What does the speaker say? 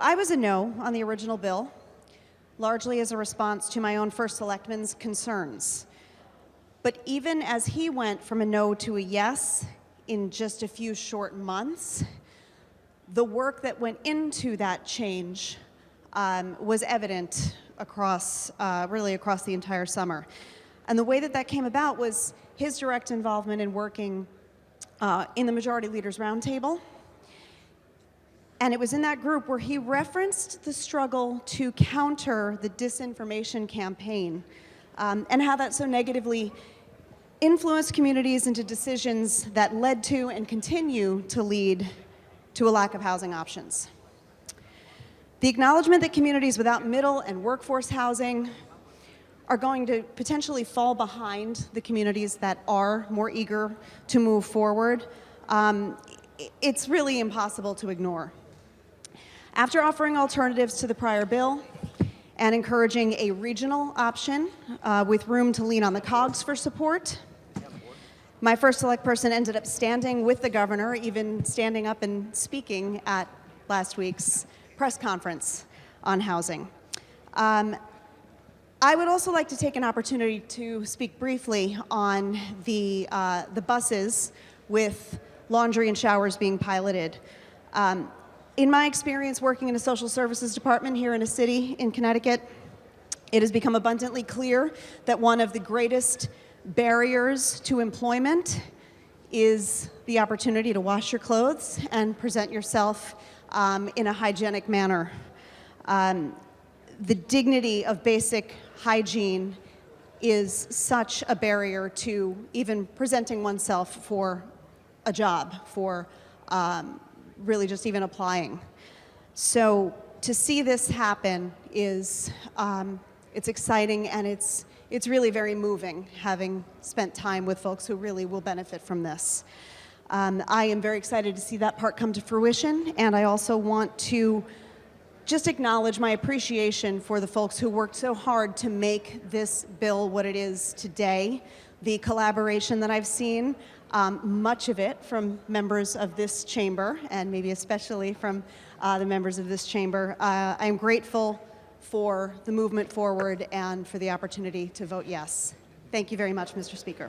I was a no on the original bill, largely as a response to my own first selectman's concerns. But even as he went from a no to a yes in just a few short months, the work that went into that change was evident across, really across the entire summer. And the way that that came about was his direct involvement in working in the Majority Leaders Roundtable. And it was in that group where he referenced the struggle to counter the disinformation campaign and how that so negatively influenced communities into decisions that led to and continue to lead to a lack of housing options. The acknowledgement that communities without middle and workforce housing are going to potentially fall behind the communities that are more eager to move forward, it's really impossible to ignore. After offering alternatives to the prior bill and encouraging a regional option with room to lean on the COGS for support, my first select person ended up standing with the governor, even standing up and speaking at last week's press conference on housing. I would also like to take an opportunity to speak briefly on the buses with laundry and showers being piloted. In my experience working in a social services department here in a city in Connecticut, it has become abundantly clear that one of the greatest barriers to employment is the opportunity to wash your clothes and present yourself in a hygienic manner. The dignity of basic hygiene is such a barrier to even presenting oneself for a job, for really just even applying. So to see this happen is, it's exciting, and it's really very moving, having spent time with folks who really will benefit from this. I am very excited to see that part come to fruition, and I also want to just acknowledge my appreciation for the folks who worked so hard to make this bill what it is today. The collaboration that I've seen, much of it from members of this chamber, and maybe especially from the members of this chamber. I am grateful for the movement forward and for the opportunity to vote yes. Thank you very much, Mr. Speaker.